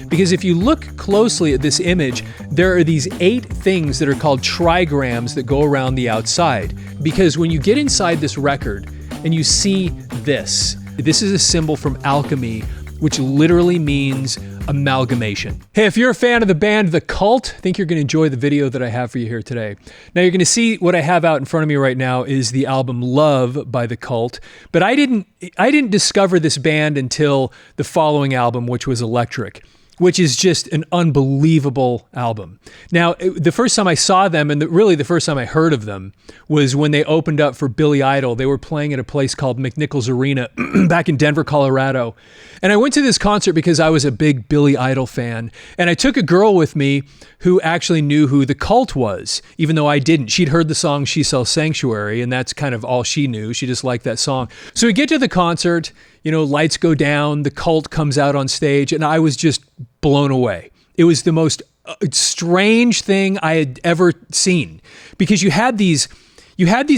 Because if you look closely at this image, there are these 8 things that are called trigrams that go around the outside. Because when you get inside this record and you see this is a symbol from alchemy, which literally means amalgamation. Hey, if you're a fan of the band The Cult, I think you're going to enjoy the video that I have for you here today. Now you're going to see what I have out in front of me right now is the album Love by The Cult, but I didn't discover this band until the following album, which was Electric, which is just an unbelievable album. Now, the first time I saw them, and really the first time I heard of them, was when they opened up for Billy Idol. They were playing at a place called McNichols Arena back in Denver, Colorado. And I went to this concert because I was a big Billy Idol fan. And I took a girl with me who actually knew who The Cult was, even though I didn't. She'd heard the song She Sells Sanctuary, and that's kind of all she knew. She just liked that song. So we get to the concert, lights go down, The Cult comes out on stage, and I was just blown away. It was the most strange thing I had ever seen, because you had these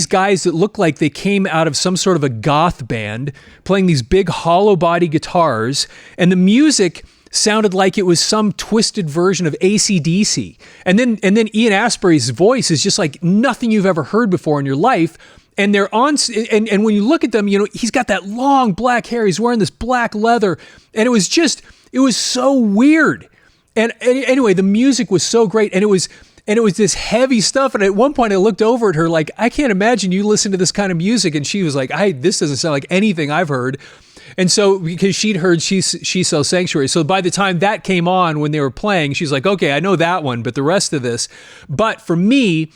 guys that looked like they came out of some sort of a goth band playing these big hollow body guitars, and the music sounded like it was some twisted version of AC/DC. And then Ian Astbury's voice is just like nothing you've ever heard before in your life. And they're on, and when you look at them, he's got that long black hair. He's wearing this black leather, and it was so weird. And anyway, the music was so great, and it was this heavy stuff. And at one point I looked over at her like, I can't imagine you listen to this kind of music. And she was like, this doesn't sound like anything I've heard. And so, because she'd heard She Sells Sanctuary. So by the time that came on when they were playing, she's like, okay, I know that one, but the rest of this. But for me,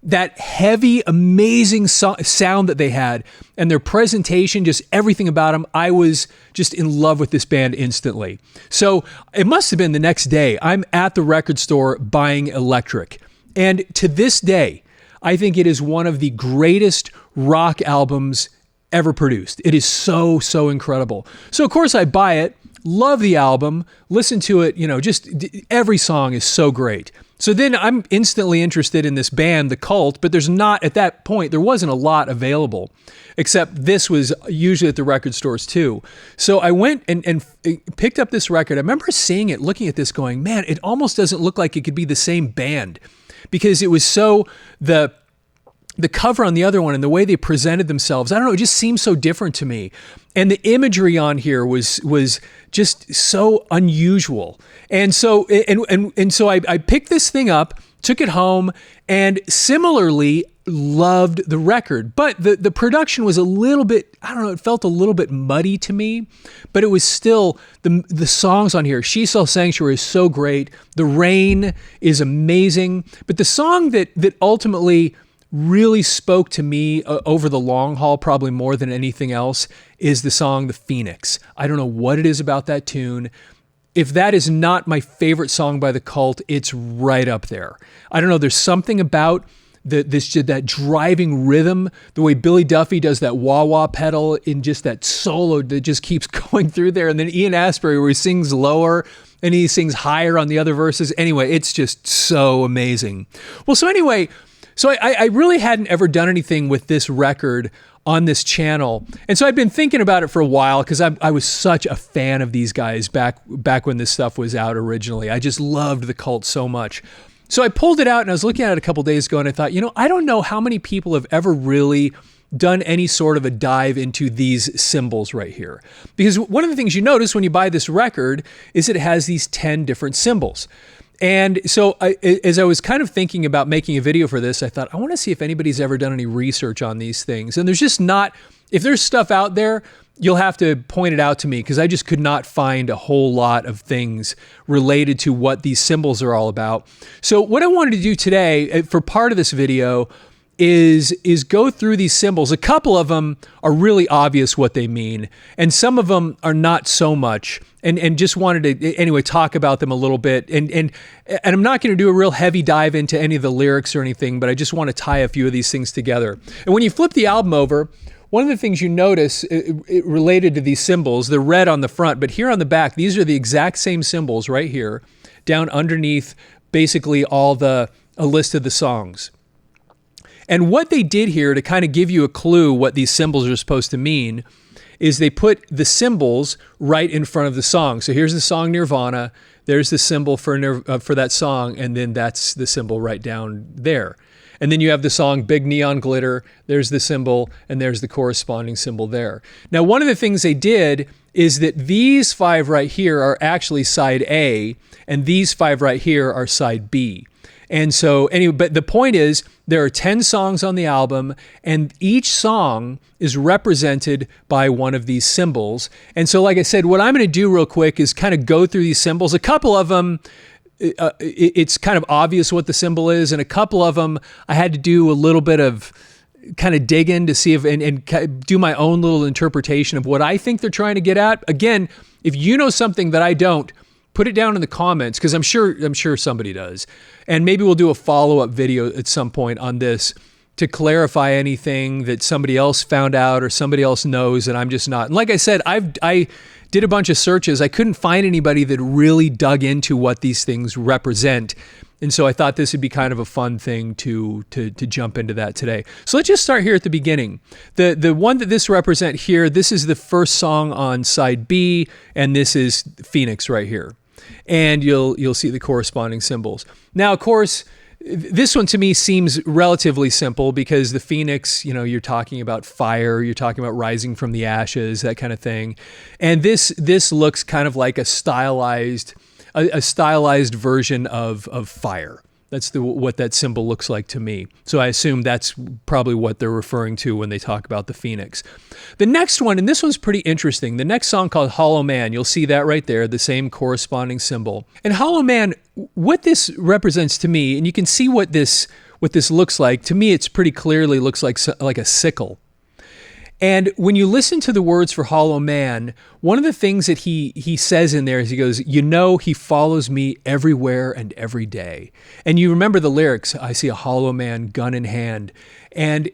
that heavy, amazing sound that they had and their presentation, just everything about them, I was just in love with this band instantly. So it must have been the next day. I'm at the record store buying Electric. And to this day, I think it is one of the greatest rock albums ever produced. It is so, so incredible. So of course I buy it, love the album, listen to it, just every song is so great. So then I'm instantly interested in this band, The Cult, but at that point, there wasn't a lot available, except this was usually at the record stores too. So I went and picked up this record. I remember seeing it, looking at this going, man, it almost doesn't look like it could be the same band, because it was so, the cover on the other one and the way they presented themselves, I don't know, it just seemed so different to me. And the imagery on here was just so unusual. And so I picked this thing up, took it home, and similarly loved the record. But the production was a little bit, I don't know, it felt a little bit muddy to me, but it was still, the songs on here, She Sells Sanctuary is so great. The Rain is amazing. But the song that ultimately really spoke to me over the long haul, probably more than anything else, is the song The Phoenix. I don't know what it is about that tune. If that is not my favorite song by The Cult, it's right up there. I don't know, there's something about that driving rhythm, the way Billy Duffy does that wah-wah pedal in just that solo that just keeps going through there. And then Ian Astbury, where he sings lower and he sings higher on the other verses. Anyway, it's just so amazing. Well, so anyway, so I really hadn't ever done anything with this record on this channel. And so I've been thinking about it for a while, because I was such a fan of these guys back when this stuff was out originally. I just loved The Cult so much. So I pulled it out and I was looking at it a couple days ago, and I thought, I don't know how many people have ever really done any sort of a dive into these symbols right here. Because one of the things you notice when you buy this record is it has these 10 different symbols. And so as I was kind of thinking about making a video for this, I thought, I want to see if anybody's ever done any research on these things. And there's just not, if there's stuff out there, you'll have to point it out to me, because I just could not find a whole lot of things related to what these symbols are all about. So what I wanted to do today for part of this video is go through these symbols. A couple of them are really obvious what they mean, and some of them are not so much, and just wanted to anyway talk about them a little bit. And I'm not going to do a real heavy dive into any of the lyrics or anything, but I just want to tie a few of these things together. And when you flip the album over, one of the things you notice related to these symbols, they're red on the front, but here on the back, these are the exact same symbols right here, down underneath basically a list of the songs. And what they did here to kind of give you a clue what these symbols are supposed to mean is they put the symbols right in front of the song. So here's the song Nirvana. There's the symbol for that song, and then that's the symbol right down there. And then you have the song Big Neon Glitter, there's the symbol, and there's the corresponding symbol there. Now, one of the things they did is that these 5 right here are actually side A, and these 5 right here are side B. And so anyway, but the point is there are 10 songs on the album, and each song is represented by one of these symbols. And so, like I said, what I'm going to do real quick is kind of go through these symbols. A couple of them, it's kind of obvious what the symbol is, and a couple of them I had to do a little bit of kind of dig in to see if and do my own little interpretation of what I think they're trying to get at. Again, if you know something that I don't, put it down in the comments, because I'm sure somebody does, and maybe we'll do a follow-up video at some point on this to clarify anything that somebody else found out or somebody else knows and I'm just not. And like I said, I did a bunch of searches. I couldn't find anybody that really dug into what these things represent. And so I thought this would be kind of a fun thing to jump into that today. So let's just start here at the beginning. The one that this represent here, this is the first song on side B, and this is Phoenix right here. And you'll see the corresponding symbols. Now, of course, this one to me seems relatively simple because the Phoenix, you're talking about fire, you're talking about rising from the ashes, that kind of thing. And this looks kind of like a stylized version of fire. That's what that symbol looks like to me. So I assume that's probably what they're referring to when they talk about the Phoenix. The next one, and this one's pretty interesting, the next song called Hollow Man, you'll see that right there, the same corresponding symbol. And Hollow Man, what this represents to me, and you can see what this looks like, to me it's pretty clearly looks like a sickle. And when you listen to the words for Hollow Man, one of the things that he says in there is he goes, he follows me everywhere and every day. And you remember the lyrics, I see a hollow man, gun in hand. And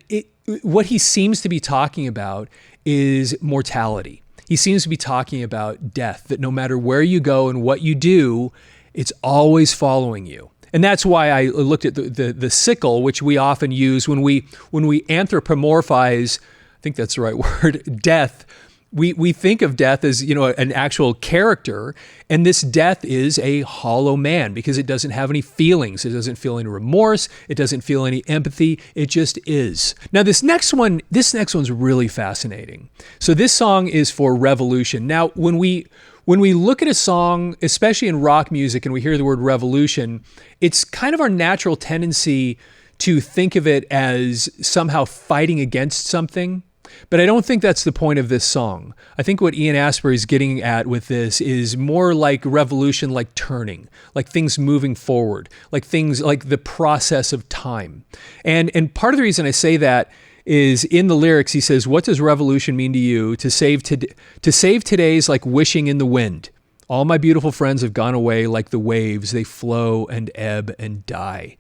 what he seems to be talking about is mortality. He seems to be talking about death, that no matter where you go and what you do, it's always following you. And that's why I looked at the sickle, which we often use when we anthropomorphize, I think that's the right word, death. We think of death as, an actual character, and this death is a hollow man because it doesn't have any feelings. It doesn't feel any remorse. It doesn't feel any empathy. It just is. Now, this next one's really fascinating. So this song is for revolution. Now, when we look at a song, especially in rock music, and we hear the word revolution, it's kind of our natural tendency to think of it as somehow fighting against something. But I don't think that's the point of this song. I think what Ian Astbury is getting at with this is more like revolution, like turning, like things moving forward, like things like the process of time. And part of the reason I say that is in the lyrics, he says, what does revolution mean to you? To save today's like wishing in the wind. All my beautiful friends have gone away like the waves. They flow and ebb and die.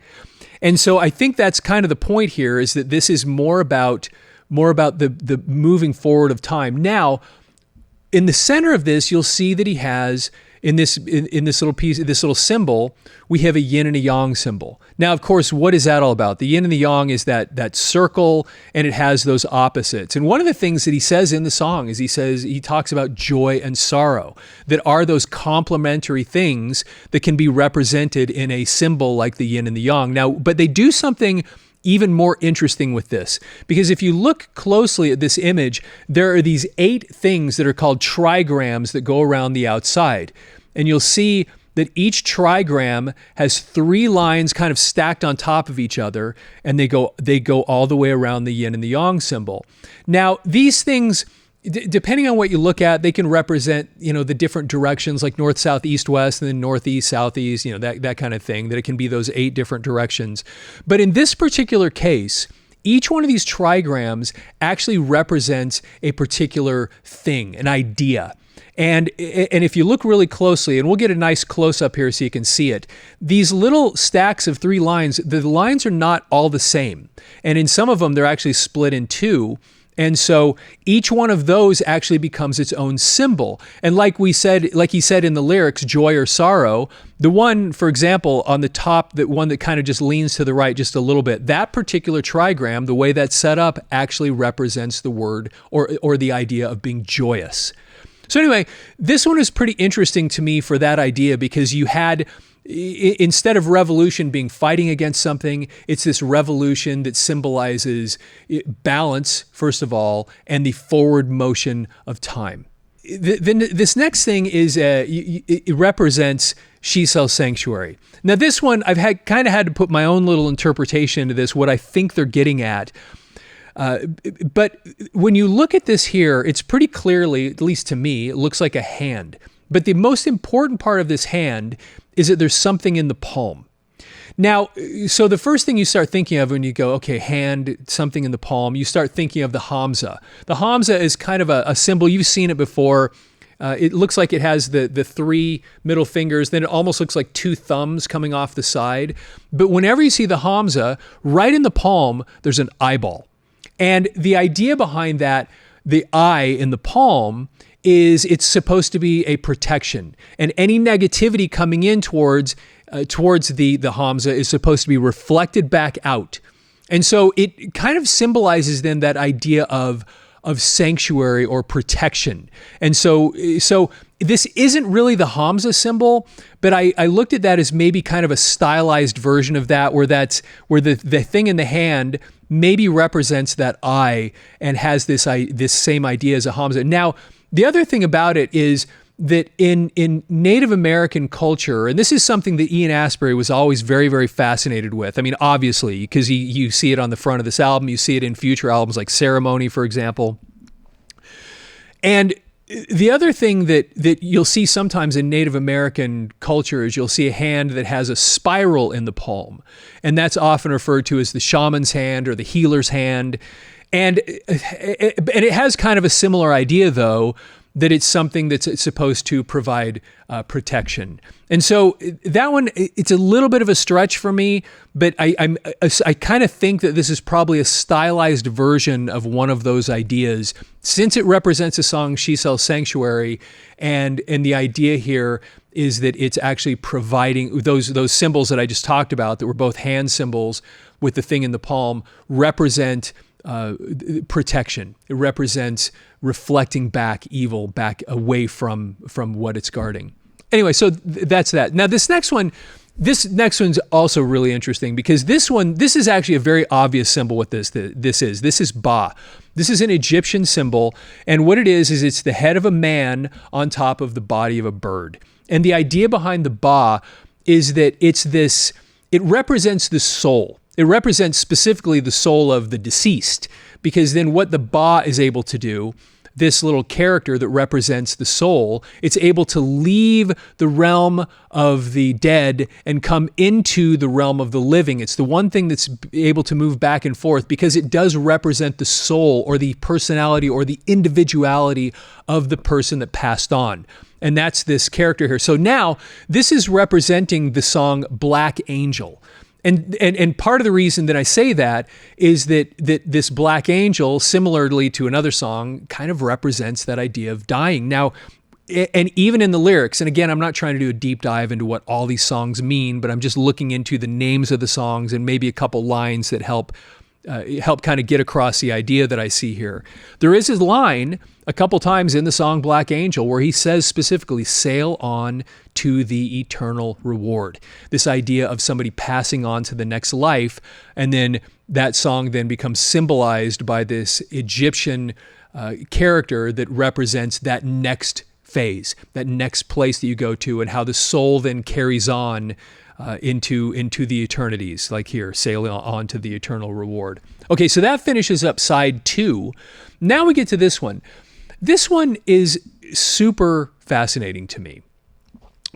And so I think that's kind of the point here, is that this is more about the moving forward of time. Now, in the center of this, you'll see that he has in this little piece, this little symbol, we have a yin and a yang symbol. Now, of course, what is that all about? The yin and the yang is that circle, and it has those opposites. And one of the things that he says in the song is he talks about joy and sorrow, that are those complementary things that can be represented in a symbol like the yin and the yang. Now, but they do something even more interesting with this, because if you look closely at this image, there are these 8 things that are called trigrams that go around the outside. And you'll see that each trigram has 3 lines kind of stacked on top of each other, and they go all the way around the yin and the yang symbol. Now, these things, depending on what you look at, they can represent, the different directions, like north, south, east, west, and then northeast, southeast, that kind of thing, that it can be those 8 different directions. But in this particular case, each one of these trigrams actually represents a particular thing, an idea. And if you look really closely, and we'll get a nice close-up here so you can see it, these little stacks of 3 lines, the lines are not all the same. And in some of them, they're actually split in 2. And so each one of those actually becomes its own symbol. And like he said in the lyrics, joy or sorrow, the one, for example, on the top, the one that kind of just leans to the right just a little bit, that particular trigram, the way that's set up, actually represents the word or the idea of being joyous. So anyway, this one is pretty interesting to me for that idea, because you had, instead of revolution being fighting against something, it's this revolution that symbolizes balance, first of all, and the forward motion of time. Then this next thing is, it represents She Sells Sanctuary. Now this one, I've kind of had to put my own little interpretation into this, what I think they're getting at. But when you look at this here, it's pretty clearly, at least to me, it looks like a hand. But the most important part of this hand is that there's something in the palm. Now, so the first thing you start thinking of when you go, okay, hand, something in the palm, you start thinking of the Hamza. The Hamza is kind of a symbol. You've seen it before. It looks like it has the three middle fingers. Then it almost looks like two thumbs coming off the side. But whenever you see the Hamza, right in the palm, there's an eyeball. And the idea behind that, the eye in the palm, is it's supposed to be a protection. And any negativity coming in towards the Hamza is supposed to be reflected back out. And so it kind of symbolizes then that idea of sanctuary or protection. And so this isn't really the Hamza symbol, but I looked at that as maybe kind of a stylized version of that, where the thing in the hand maybe represents that eye and has this same idea as a Hamza. Now, the other thing about it is that in Native American culture, and this is something that Ian Astbury was always very, very fascinated with. I mean, obviously, because you see it on the front of this album, you see it in future albums like Ceremony, for example. And the other thing that you'll see sometimes in Native American culture is you'll see a hand that has a spiral in the palm. And that's often referred to as the shaman's hand or the healer's hand. And it has kind of a similar idea, though, that it's something that's supposed to provide protection. And so that one, it's a little bit of a stretch for me, but I kind of think that this is probably a stylized version of one of those ideas, since it represents a song, She Sells Sanctuary, and the idea here is that it's actually providing those symbols that I just talked about, that were both hand symbols with the thing in the palm, represent protection. It represents reflecting back evil, back away from what it's guarding. Anyway, so that's that. Now this next one's also really interesting, because this is actually a very obvious symbol. What this is Ba. This is an Egyptian symbol, and what it is it's the head of a man on top of the body of a bird. And the idea behind the Ba is that it represents the soul. It represents specifically the soul of the deceased, because then what the Ba is able to do, this little character that represents the soul, it's able to leave the realm of the dead and come into the realm of the living. It's the one thing that's able to move back and forth, because it does represent the soul or the personality or the individuality of the person that passed on. And that's this character here. So now this is representing the song Black Angel. And part of the reason that I say that is that this Black Angel, similarly to another song, kind of represents that idea of dying. Now, and even in the lyrics, and again, I'm not trying to do a deep dive into what all these songs mean, but I'm just looking into the names of the songs and maybe a couple lines that help kind of get across the idea that I see here. There is a line a couple times in the song Black Angel where he says specifically, sail on to the eternal reward. This idea of somebody passing on to the next life, and then that song then becomes symbolized by this Egyptian character that represents that next phase, that next place that you go to, and how the soul then carries on into the eternities, like here, sailing on to the eternal reward. Okay, so that finishes up side 2. Now we get to this one. This one is super fascinating to me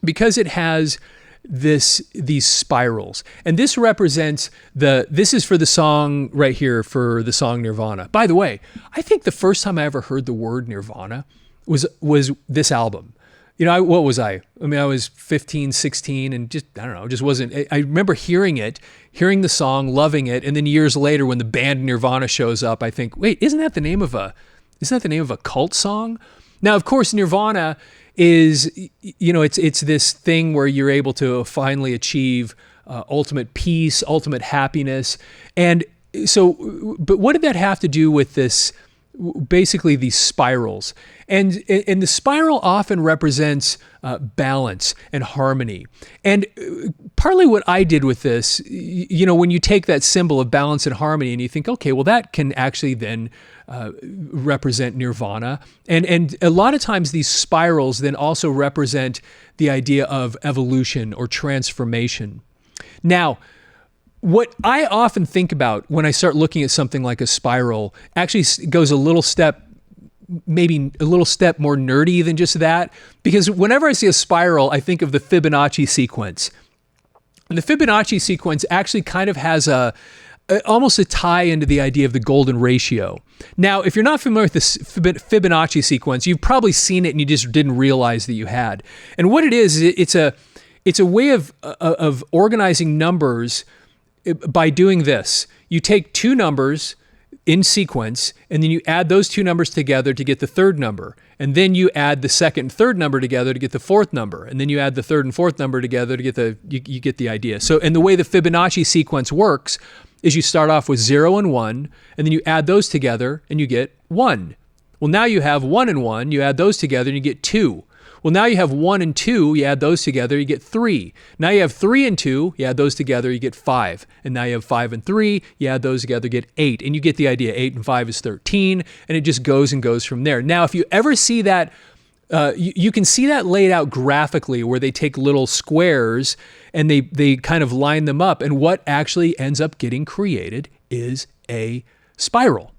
because it has these spirals, and this represents this is for the song right here, for the song Nirvana. By the way, I think the first time I ever heard the word Nirvana was this album. You know, what was I? I mean, I was 15, 16, and just, I don't know, just wasn't. I remember hearing the song, loving it, and then years later when the band Nirvana shows up, I think, wait, isn't that the name of a cult song? Now, of course, Nirvana is, you know, it's this thing where you're able to finally achieve ultimate peace, ultimate happiness. And so, but what did that have to do with this basically these spirals. And the spiral often represents balance and harmony. And partly what I did with this, when you take that symbol of balance and harmony and you think, okay, well, that can actually then represent nirvana. And a lot of times these spirals then also represent the idea of evolution or transformation. Now, what I often think about when I start looking at something like a spiral actually goes maybe a little step more nerdy than just that, because whenever I see a spiral, I think of the Fibonacci sequence. And the Fibonacci sequence actually kind of has almost a tie into the idea of the golden ratio. Now, if you're not familiar with this Fibonacci sequence, you've probably seen it and you just didn't realize that you had. And what it is, it's a way of organizing numbers by doing this. You take two numbers in sequence, and then you add those two numbers together to get the third number. And then you add the second and third number together to get the fourth number. And then you add the third and fourth number together to get you get the idea. So, and the way the Fibonacci sequence works is you start off with 0 and 1, and then you add those together and you get 1. Well, now you have 1 and 1, you add those together and you get 2. Well, now you have 1 and 2, you add those together, you get 3. Now you have 3 and 2, you add those together, you get 5. And now you have 5 and 3, you add those together, you get 8. And you get the idea, 8 and 5 is 13, and it just goes and goes from there. Now, if you ever see that, you can see that laid out graphically where they take little squares and they kind of line them up, and what actually ends up getting created is a spiral.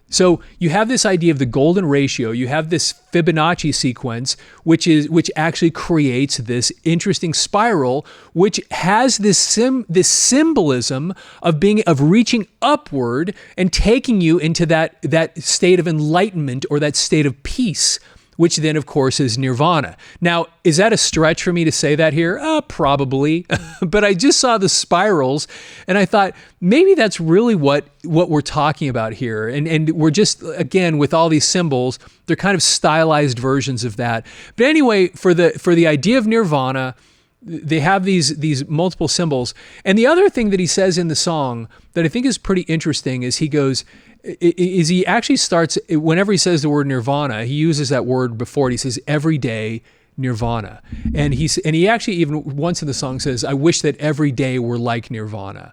So you have this idea of the golden ratio, you have this Fibonacci sequence, which actually creates this interesting spiral, which has this symbolism of reaching upward and taking you into that state of enlightenment or that state of peace, which then, of course, is nirvana. Now, is that a stretch for me to say that here? Probably. But I just saw the spirals, and I thought, maybe that's really what we're talking about here. And we're just, again, with all these symbols, they're kind of stylized versions of that. But anyway, for the idea of nirvana, they have these multiple symbols. And the other thing that he says in the song that I think is pretty interesting is he actually starts, whenever he says the word nirvana, he uses that word before it. He says everyday nirvana. And he actually even once in the song says, I wish that every day were like nirvana.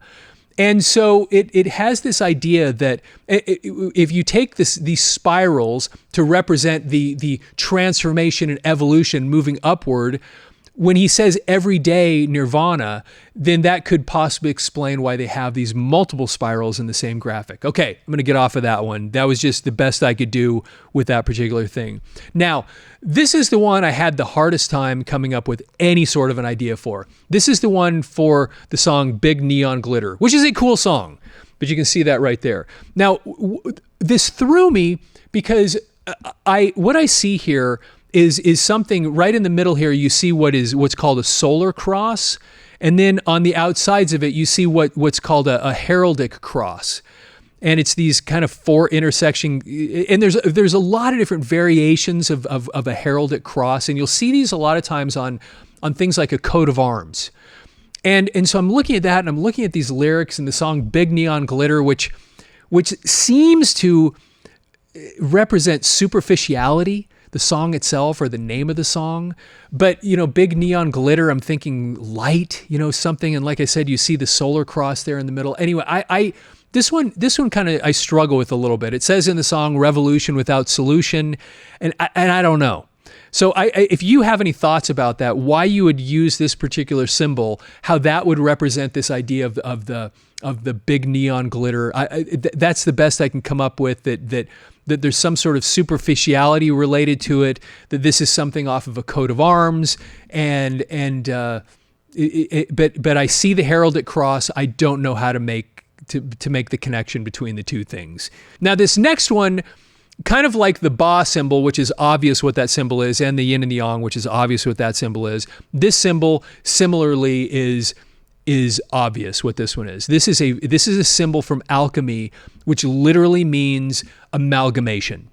And so it has this idea that if you take these spirals to represent the transformation and evolution moving upward, when he says everyday nirvana, then that could possibly explain why they have these multiple spirals in the same graphic. Okay, I'm going to get off of that one. That was just the best I could do with that particular thing. Now, this is the one I had the hardest time coming up with any sort of an idea for. This is the one for the song Big Neon Glitter, which is a cool song, but you can see that right there. Now, this threw me because what I see here is something right in the middle here. You see what's called a solar cross, and then on the outsides of it you see what's called a heraldic cross, and it's these kind of four intersection. And there's a lot of different variations of a heraldic cross, and you'll see these a lot of times on things like a coat of arms. And so I'm looking at that, and I'm looking at these lyrics in the song Big Neon Glitter, which seems to represent superficiality, the song itself or the name of the song. But, Big Neon Glitter, I'm thinking light, something. And like I said, you see the solar cross there in the middle. Anyway, this one kind of I struggle with a little bit. It says in the song, revolution without solution. And I don't know. So if you have any thoughts about that, why you would use this particular symbol, how that would represent this idea of the big neon glitter, that's the best I can come up with, that there's some sort of superficiality related to it, that this is something off of a coat of arms, but I see the heraldic cross. I don't know how to make the connection between the two things. Now this next one, kind of like the Ba symbol, which is obvious what that symbol is, and the yin and the yang, which is obvious what that symbol is. This symbol similarly is obvious what this one is. This is a symbol from alchemy, which literally means amalgamation.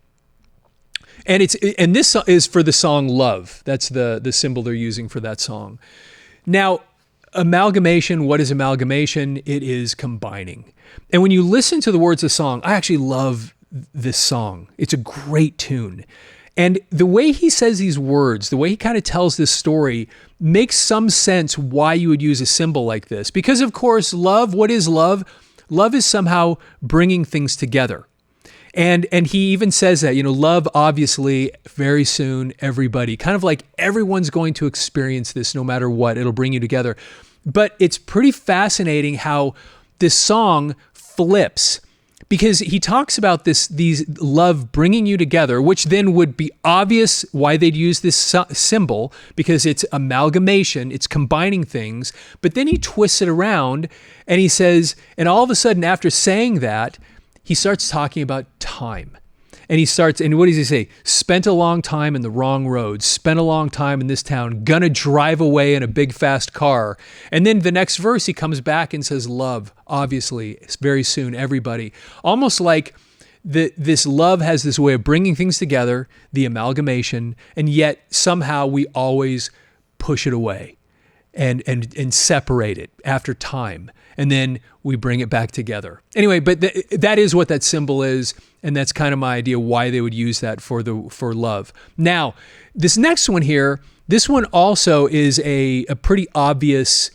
And this is for the song Love. That's the symbol they're using for that song. Now, amalgamation, what is amalgamation? It is combining. And when you listen to the words of the song, I actually love this song. It's a great tune. And the way he says these words, the way he kind of tells this story makes some sense why you would use a symbol like this. Because of course, love, what is love? Love is somehow bringing things together. And he even says that, love, obviously, very soon, everybody, kind of like everyone's going to experience this no matter what, it'll bring you together. But it's pretty fascinating how this song flips, because he talks about these love bringing you together, which then would be obvious why they'd use this symbol, because it's amalgamation, it's combining things. But then he twists it around and he says, and all of a sudden after saying that, he starts talking about time. And what does he say? Spent a long time in the wrong road, spent a long time in this town, gonna drive away in a big fast car. And then the next verse, he comes back and says, love, obviously, it's very soon, everybody. Almost like this love has this way of bringing things together, the amalgamation, and yet somehow we always push it away and separate it after time. And then we bring it back together. Anyway, but that is what that symbol is, and that's kind of my idea why they would use that for love. Now, this next one here, this one also is a pretty obvious,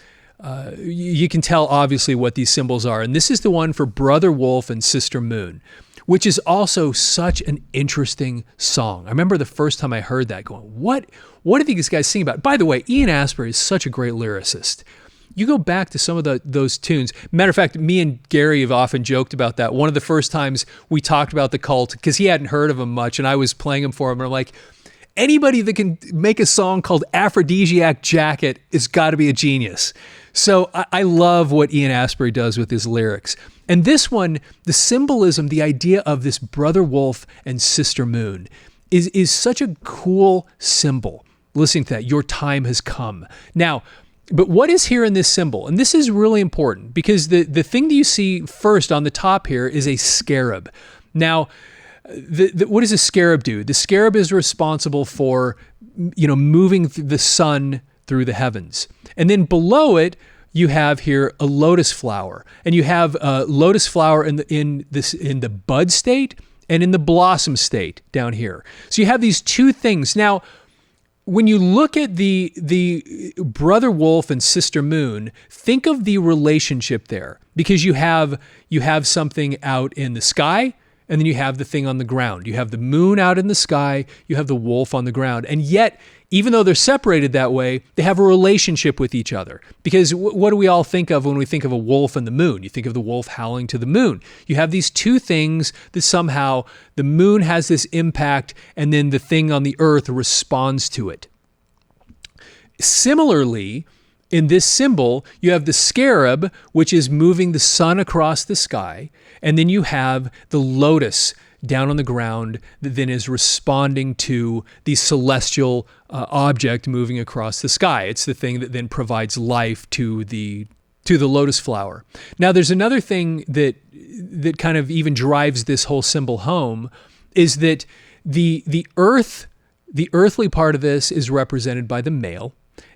you can tell obviously what these symbols are. And this is the one for Brother Wolf and Sister Moon, which is also such an interesting song. I remember the first time I heard that going, what do these guys sing about? By the way, Ian Astbury is such a great lyricist. You go back to some of those tunes. Matter of fact, me and Gary have often joked about that. One of the first times we talked about the Cult, because he hadn't heard of them much, and I was playing them for him, and I'm like, anybody that can make a song called Aphrodisiac Jacket has got to be a genius. So I love what Ian Astbury does with his lyrics. And this one, the symbolism, the idea of this Brother Wolf and Sister Moon is such a cool symbol. Listening to that, your time has come. Now, but what is here in this symbol? And this is really important, because the thing that you see first on the top here is a scarab. Now, what does a scarab do? The scarab is responsible for, moving the sun through the heavens. And then below it, you have here a lotus flower. And you have a lotus flower in the bud state and in the blossom state down here. So you have these two things. Now, when you look at the Brother Wolf and Sister Moon, think of the relationship there, because you have something out in the sky, and then you have the thing on the ground. You have the moon out in the sky, you have the wolf on the ground. And yet, even though they're separated that way, they have a relationship with each other. Because what do we all think of when we think of a wolf and the moon? You think of the wolf howling to the moon. You have these two things that somehow the moon has this impact, and then the thing on the earth responds to it. Similarly, in this symbol, you have the scarab, which is moving the sun across the sky, and then you have the lotus down on the ground that then is responding to the celestial object moving across the sky. It's the thing that then provides life to the lotus flower. Now, there's another thing that kind of even drives this whole symbol home, is that the earthly part of this is represented by the male,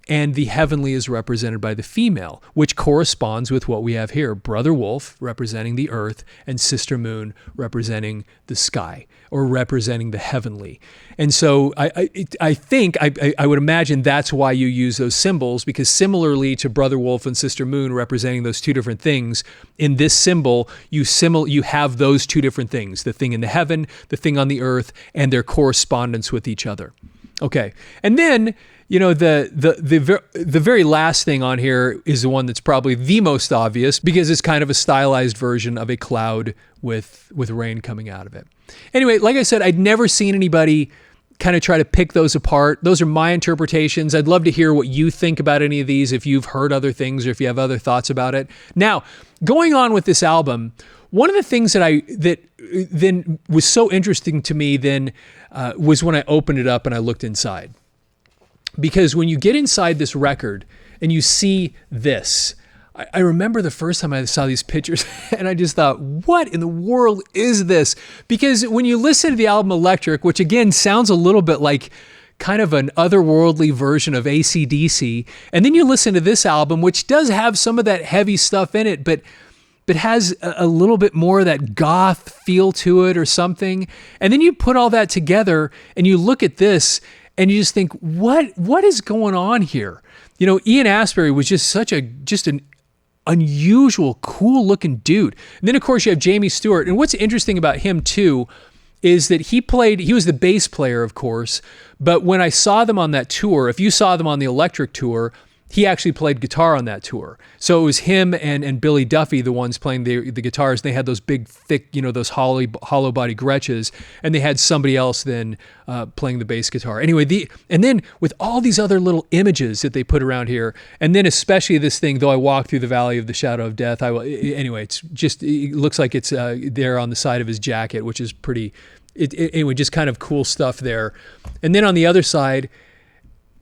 and the heavenly is represented by the female, which corresponds with what we have here. Brother Wolf representing the earth, and Sister Moon representing the sky, or representing the heavenly. And so I think I would imagine that's why you use those symbols, because similarly to Brother Wolf and Sister Moon representing those two different things, in this symbol, you have those two different things, the thing in the heaven, the thing on the earth, and their correspondence with each other. Okay. And then, the very last thing on here is the one that's probably the most obvious, because it's kind of a stylized version of a cloud with rain coming out of it. Anyway, like I said, I'd never seen anybody kind of try to pick those apart. Those are my interpretations. I'd love to hear what you think about any of these, if you've heard other things or if you have other thoughts about it. Now, going on with this album, one of the things that then was so interesting to me then was when I opened it up and I looked inside. Because when you get inside this record and you see this, I remember the first time I saw these pictures and I just thought, what in the world is this? Because when you listen to the album Electric, which again sounds a little bit like kind of an otherworldly version of AC/DC, and then you listen to this album, which does have some of that heavy stuff in it, but but has a little bit more of that goth feel to it or something. And then you put all that together and you look at this and you just think, what is going on here? You know, Ian Astbury was just an unusual, cool looking dude. And then of course you have Jamie Stewart. And what's interesting about him too is that he was the bass player, of course, but when I saw them on that tour, if you saw them on the Electric tour, he actually played guitar on that tour. So it was him and Billy Duffy, the ones playing the guitars. They had those big, thick, those hollow body Gretches, and they had somebody else then playing the bass guitar. Anyway, and then with all these other little images that they put around here, and then especially this thing, though I walk through the valley of the shadow of death, it looks like it's there on the side of his jacket, which is pretty, anyway, just kind of cool stuff there. And then on the other side,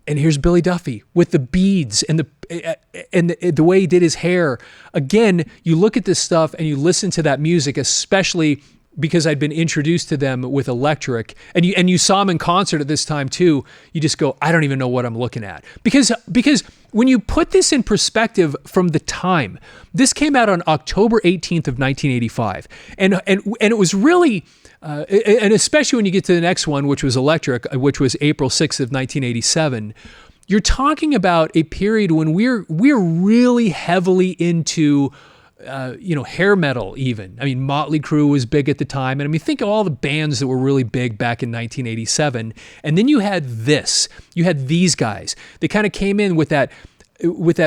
and here's Billy Duffy with the beads and the way he did his hair. Again, you look at this stuff and you listen to that music, especially because I'd been introduced to them with Electric, and you saw them in concert at this time too. You just go, I don't even know what I'm looking at, because when you put this in perspective from the time, this came out on October 18th of 1985, and it was really. And especially when you get to the next one, which was Electric, which was April 6th of 1987, you're talking about a period when we're really heavily into, hair metal even. I mean, Motley Crue was big at the time. And I mean, think of all the bands that were really big back in 1987. And then you had these guys. They kind of came in with that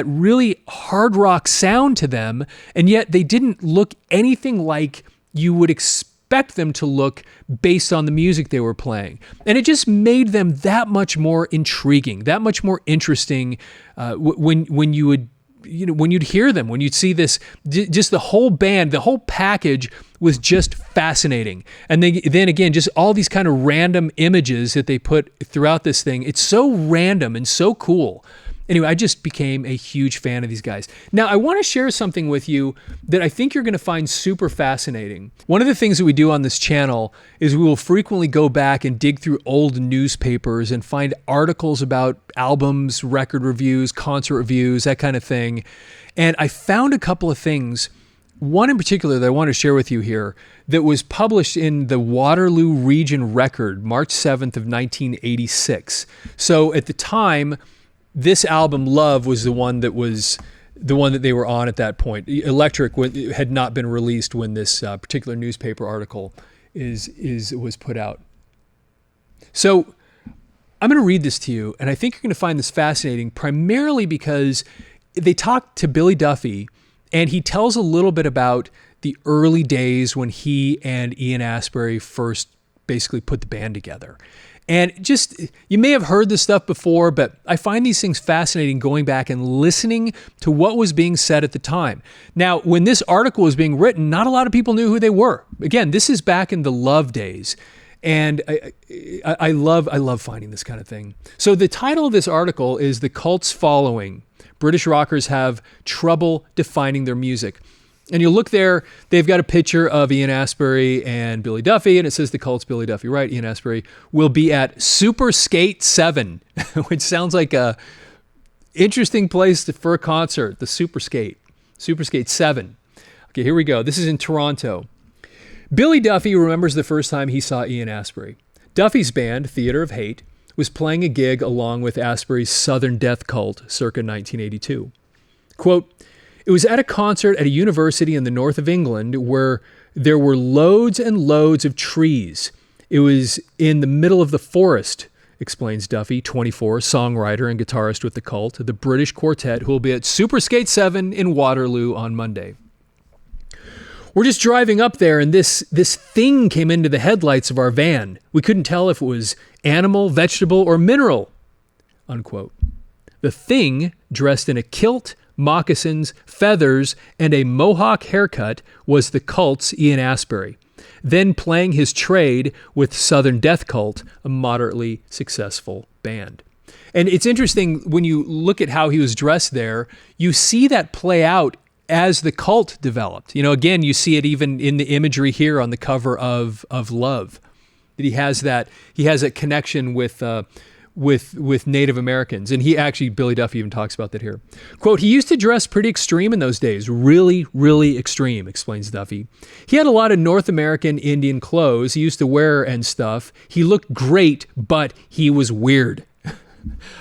really hard rock sound to them. And yet they didn't look anything like you would expect them to look based on the music they were playing. And it just made them that much more intriguing, that much more interesting when you'd hear them, when you'd see this, just the whole band, the whole package was just fascinating. And then again, just all these kind of random images that they put throughout this thing. It's so random and so cool. Anyway, I just became a huge fan of these guys. Now, I want to share something with you that I think you're going to find super fascinating. One of the things that we do on this channel is we will frequently go back and dig through old newspapers and find articles about albums, record reviews, concert reviews, that kind of thing. And I found a couple of things, one in particular that I want to share with you here, that was published in the Waterloo Region Record, March 7th of 1986. So at the time, this album, Love, was the one that they were on at that point. Electric had not been released when this particular newspaper article was put out. So I'm going to read this to you, and I think you're going to find this fascinating, primarily because they talk to Billy Duffy, and he tells a little bit about the early days when he and Ian Astbury first basically put the band together. And just, you may have heard this stuff before, but I find these things fascinating going back and listening to what was being said at the time. Now, when this article was being written, not a lot of people knew who they were. Again, this is back in the Love days. And I love finding this kind of thing. So the title of this article is "The Cult's Following. British Rockers Have Trouble Defining Their Music." And you look there, they've got a picture of Ian Astbury and Billy Duffy, and it says the Cult's Billy Duffy, right? Ian Astbury will be at Super Skate 7, which sounds like a interesting place for a concert, the Super Skate 7. Okay, here we go. This is in Toronto. Billy Duffy remembers the first time he saw Ian Astbury. Duffy's band, Theater of Hate, was playing a gig along with Astbury's Southern Death Cult circa 1982. Quote, "It was at a concert at a university in the north of England where there were loads and loads of trees. It was in the middle of the forest," explains Duffy, 24, songwriter and guitarist with the Cult, the British quartet who will be at Super Skate 7 in Waterloo on Monday. "We're just driving up there and this thing came into the headlights of our van. We couldn't tell if it was animal, vegetable, or mineral," unquote. The thing, dressed in a kilt, moccasins, feathers, and a mohawk haircut, was the Cult's Ian Astbury, then playing his trade with Southern Death Cult, a moderately successful band. And it's interesting, when you look at how he was dressed there, you see that play out as the Cult developed. Again, you see it even in the imagery here on the cover of Love, that he has that connection with with Native Americans. And Billy Duffy even talks about that here. Quote, he used to dress pretty extreme in those days. Really, really extreme, explains Duffy. He had a lot of North American Indian clothes he used to wear and stuff. He looked great, but he was weird.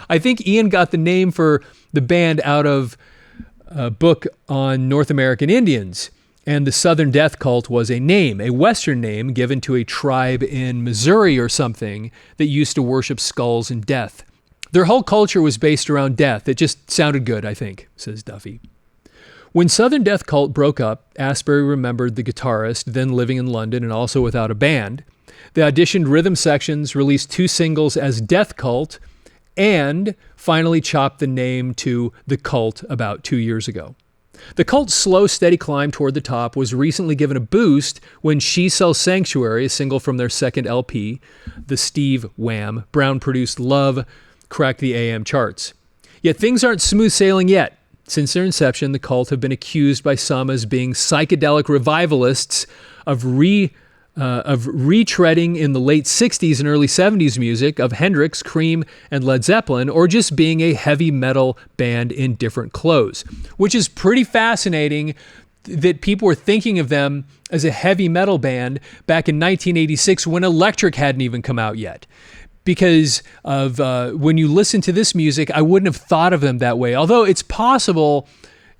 I think Ian got the name for the band out of a book on North American Indians. And the Southern Death Cult was a name, a Western name given to a tribe in Missouri or something that used to worship skulls and death. Their whole culture was based around death. It just sounded good, I think, says Duffy. When Southern Death Cult broke up, Astbury remembered the guitarist, then living in London and also without a band. They auditioned rhythm sections, released 2 singles as Death Cult, and finally chopped the name to The Cult about 2 years ago. The Cult's slow, steady climb toward the top was recently given a boost when She Sells Sanctuary, a single from their second LP, the Steve Wham Brown-produced Love, cracked the AM charts. Yet things aren't smooth sailing yet. Since their inception, the Cult have been accused by some as being psychedelic revivalists of retreading in the late 60s and early 70s music of Hendrix, Cream, and Led Zeppelin, or just being a heavy metal band in different clothes, which is pretty fascinating that people were thinking of them as a heavy metal band back in 1986 when Electric hadn't even come out yet. Because of when you listen to this music, I wouldn't have thought of them that way. Although it's possible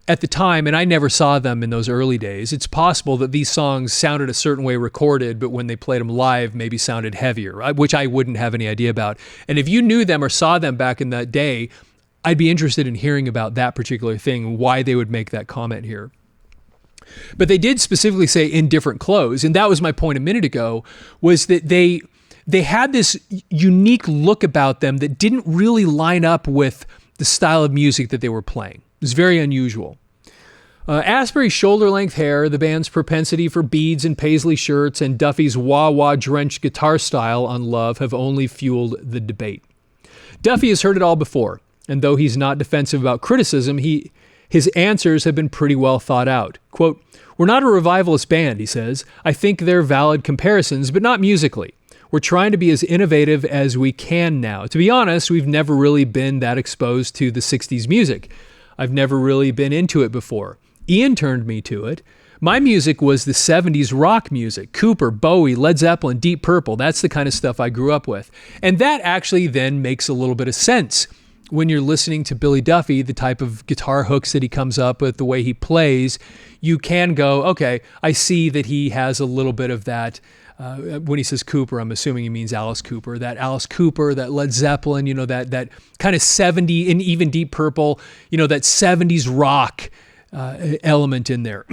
at the time, and I never saw them in those early days, it's possible that these songs sounded a certain way recorded, but when they played them live, maybe sounded heavier, which I wouldn't have any idea about. And if you knew them or saw them back in that day, I'd be interested in hearing about that particular thing, why they would make that comment here. But they did specifically say in different clothes, and that was my point a minute ago, was that they had this unique look about them that didn't really line up with the style of music that they were playing. It was very unusual. Astbury's shoulder-length hair, the band's propensity for beads and paisley shirts, and Duffy's wah-wah drenched guitar style on Love have only fueled the debate. Duffy has heard it all before, and though he's not defensive about criticism, his answers have been pretty well thought out. Quote, we're not a revivalist band, he says. I think they're valid comparisons, but not musically. We're trying to be as innovative as we can now. To be honest, we've never really been that exposed to the 60s music. I've never really been into it before. Ian turned me to it. My music was the 70s rock music. Cooper, Bowie, Led Zeppelin, Deep Purple. That's the kind of stuff I grew up with. And that actually then makes a little bit of sense when you're listening to Billy Duffy, the type of guitar hooks that he comes up with, the way he plays. You can go, okay, I see that he has a little bit of that. When he says Cooper, I'm assuming he means Alice Cooper. That Alice Cooper, that Led Zeppelin, that kind of 70s, and even Deep Purple, that 70s rock element in there.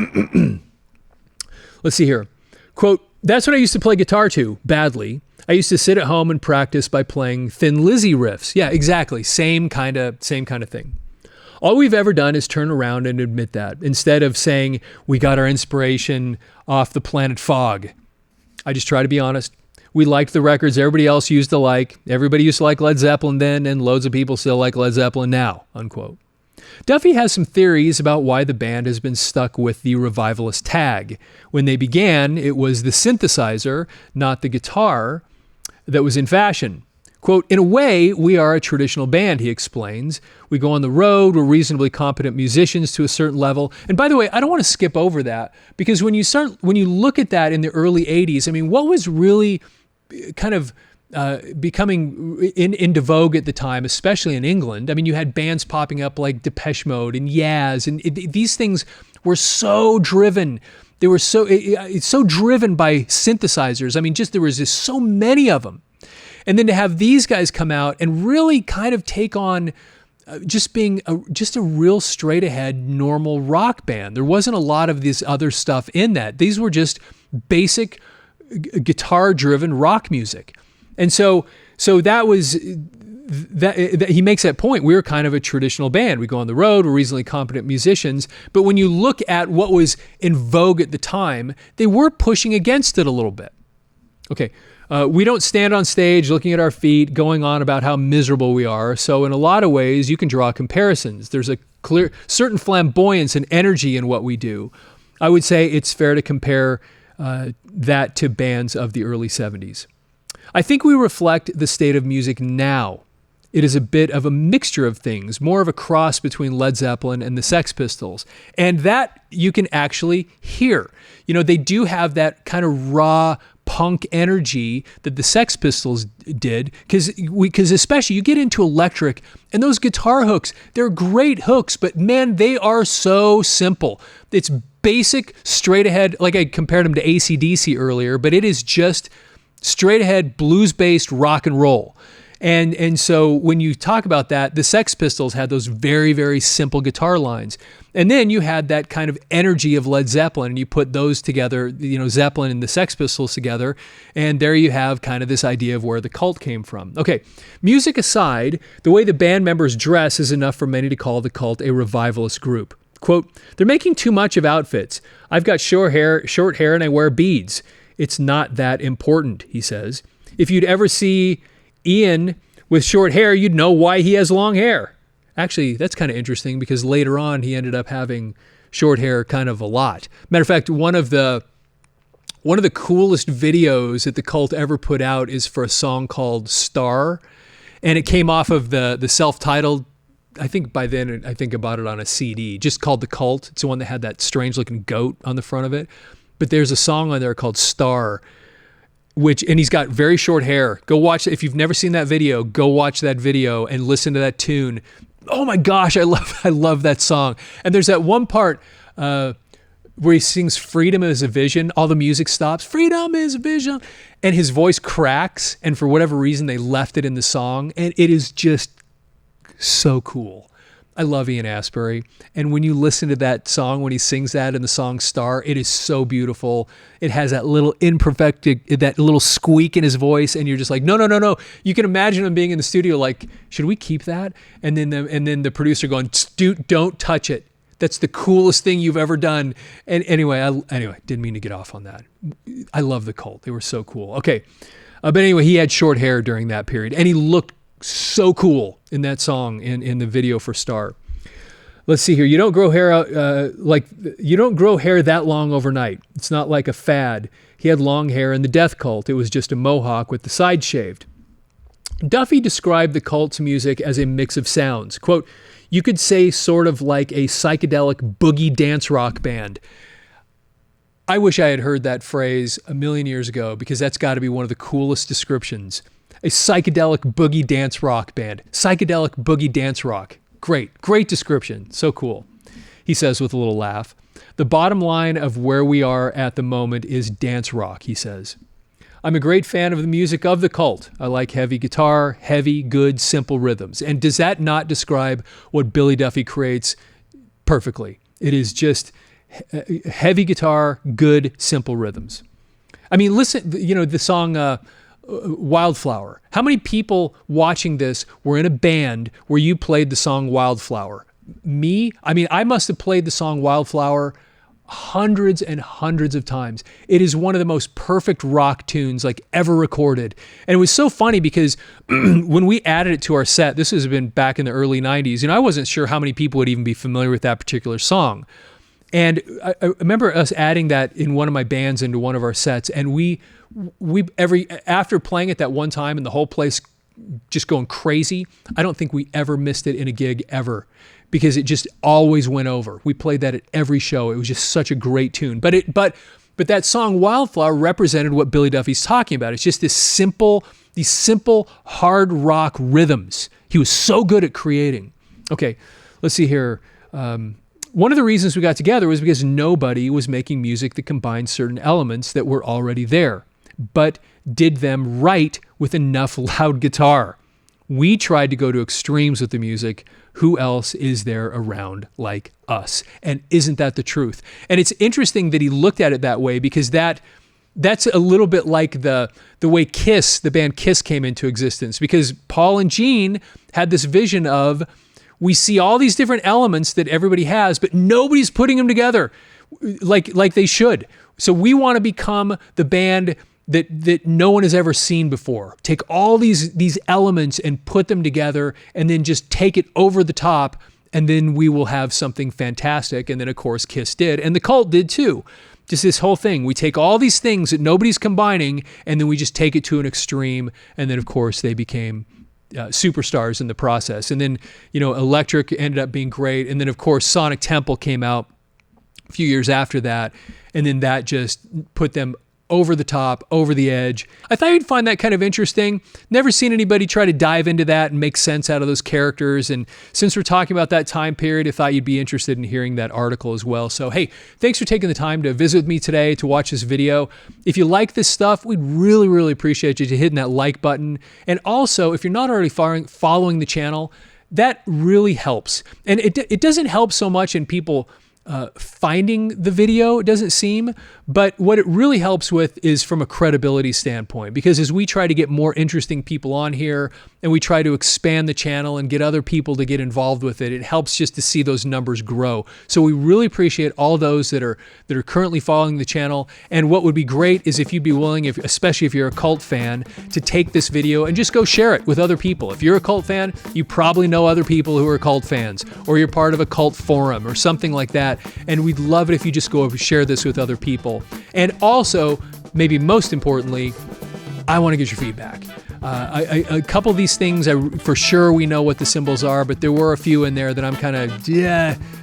Let's see here. Quote, that's what I used to play guitar to, badly. I used to sit at home and practice by playing Thin Lizzy riffs. Yeah, exactly. Same kind of thing. All we've ever done is turn around and admit that, instead of saying we got our inspiration off the planet Fog. I just try to be honest. We liked the records everybody else used to like. Everybody used to like Led Zeppelin then, and loads of people still like Led Zeppelin now, unquote. Duffy has some theories about why the band has been stuck with the revivalist tag. When they began, it was the synthesizer, not the guitar, that was in fashion. Quote, in a way, we are a traditional band, he explains. We go on the road, we're reasonably competent musicians to a certain level. And by the way, I don't want to skip over that, because when you look at that in the early 80s, I mean, what was really kind of becoming into vogue at the time, especially in England? I mean, you had bands popping up like Depeche Mode and Yaz, and these things were so driven. They were it's so driven by synthesizers. I mean, there was just so many of them. And then to have these guys come out and really kind of take on just being a real straight ahead normal rock band. There wasn't a lot of this other stuff in that. These were just basic guitar driven rock music. And so that was that he makes that point. We were kind of a traditional band. We go on the road, we're reasonably competent musicians. But when you look at what was in vogue at the time, they were pushing against it a little bit. Okay. We don't stand on stage looking at our feet, going on about how miserable we are. So in a lot of ways, you can draw comparisons. There's a certain flamboyance and energy in what we do. I would say it's fair to compare that to bands of the early 70s. I think we reflect the state of music now. It is a bit of a mixture of things, more of a cross between Led Zeppelin and the Sex Pistols. And that you can actually hear. You know, they do have that kind of raw punk energy that the Sex Pistols did, because especially you get into electric and those guitar hooks, they're great hooks, but man, they are so simple. It's basic, straight ahead, like I compared them to AC/DC earlier, but it is just straight ahead blues-based rock and roll. And so when you talk about that, the Sex Pistols had those very, very simple guitar lines. And then you had that kind of energy of Led Zeppelin, and you put those together, you know, Zeppelin and the Sex Pistols together, and there you have kind of this idea of where the cult came from. Okay, music aside, the way the band members dress is enough for many to call the cult a revivalist group. Quote, "They're making too much of outfits. I've got short hair, and I wear beads. It's not that important," he says. "If you'd ever see Ian with short hair, you'd know why he has long hair." Actually, that's kind of interesting because later on he ended up having short hair kind of a lot. Matter of fact, one of the coolest videos that the cult ever put out is for a song called Star. And it came off of the self-titled, I think by then I think about it on a CD, just called The Cult. It's the one that had that strange looking goat on the front of it. But there's a song on there called Star, and he's got very short hair. Go watch it. If you've never seen that video, go watch that video and listen to that tune. Oh my gosh, I love that song. And there's that one part where he sings "Freedom is a Vision." All the music stops. "Freedom is a vision." And his voice cracks. And for whatever reason, they left it in the song. And it is just so cool. I love Ian Astbury. And when you listen to that song, when he sings that in the song Star, it is so beautiful. It has that little imperfect, that little squeak in his voice. And you're just like, no. You can imagine him being in the studio like, should we keep that? And then the producer going, don't touch it. That's the coolest thing you've ever done. And anyway, didn't mean to get off on that. I love the Cult. They were so cool. Okay. But anyway, he had short hair during that period and he looked so cool in that song in the video for Star. Let's see here. You don't grow hair out you don't grow hair that long overnight. It's not like a fad. He had long hair in the Death Cult. It was just a mohawk with the side shaved. Duffy described the cult's music as a mix of sounds. Quote, "You could say sort of like a psychedelic boogie dance rock band." I wish I had heard that phrase a million years ago because that's got to be one of the coolest descriptions. A psychedelic boogie dance rock band. Psychedelic boogie dance rock. Great description. So cool. He says with a little laugh. "The bottom line of where we are at the moment is dance rock," he says. "I'm a great fan of the music of the Cult. I like heavy guitar, heavy, good, simple rhythms." And does that not describe what Billy Duffy creates perfectly? It is just heavy guitar, good, simple rhythms. I mean, listen, the song Wildflower. How many people watching this were in a band where you played the song Wildflower? Me? I mean, I must have played the song Wildflower hundreds and hundreds of times. It is one of the most perfect rock tunes like ever recorded. And it was so funny because when we added it to our set, this has been back in the early 90s, I wasn't sure how many people would even be familiar with that particular song. And I remember us adding that in one of my bands into one of our sets, and we after playing it that one time and the whole place just going crazy, I don't think we ever missed it in a gig ever because it just always went over. We played that at every show. It was just such a great tune. But that song Wildflower represented what Billy Duffy's talking about. It's just these simple hard rock rhythms. He was so good at creating. Okay, let's see here. One of the reasons we got together was because nobody was making music that combined certain elements that were already there, but did them right with enough loud guitar. We tried to go to extremes with the music. Who else is there around like us? And isn't that the truth? And it's interesting that he looked at it that way because that's a little bit like the way Kiss, the band Kiss, came into existence, because Paul and Gene had this vision of, we see all these different elements that everybody has, but nobody's putting them together like they should. So we want to become the band that no one has ever seen before. Take all these elements and put them together and then just take it over the top, and then we will have something fantastic. And then, of course, Kiss did, and the Cult did too. Just this whole thing. We take all these things that nobody's combining, and then we just take it to an extreme, and then, of course, they became superstars in the process. And then, Electric ended up being great. And then, of course, Sonic Temple came out a few years after that. And then that just put them over the top, over the edge. I thought you'd find that kind of interesting. Never seen anybody try to dive into that and make sense out of those characters. And since we're talking about that time period, I thought you'd be interested in hearing that article as well. So, hey, thanks for taking the time to visit with me today, to watch this video. If you like this stuff, we'd really, really appreciate you hitting that like button. And also, if you're not already following the channel, that really helps. And it doesn't help so much in people finding the video, it doesn't seem, but what it really helps with is from a credibility standpoint, because as we try to get more interesting people on here and we try to expand the channel and get other people to get involved with it, it helps just to see those numbers grow. So we really appreciate all those that are currently following the channel. And what would be great is if you'd be willing, especially if you're a cult fan, to take this video and just go share it with other people. If you're a cult fan, you probably know other people who are cult fans, or you're part of a cult forum or something like that. And we'd love it if you just go over, share this with other people. And also, maybe most importantly, I want to get your feedback. A couple of these things, for sure we know what the symbols are, but there were a few in there that I'm kind of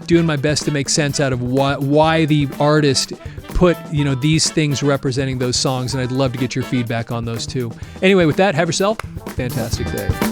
doing my best to make sense out of why the artist put these things representing those songs, and I'd love to get your feedback on those too. Anyway, with that, have yourself a fantastic day.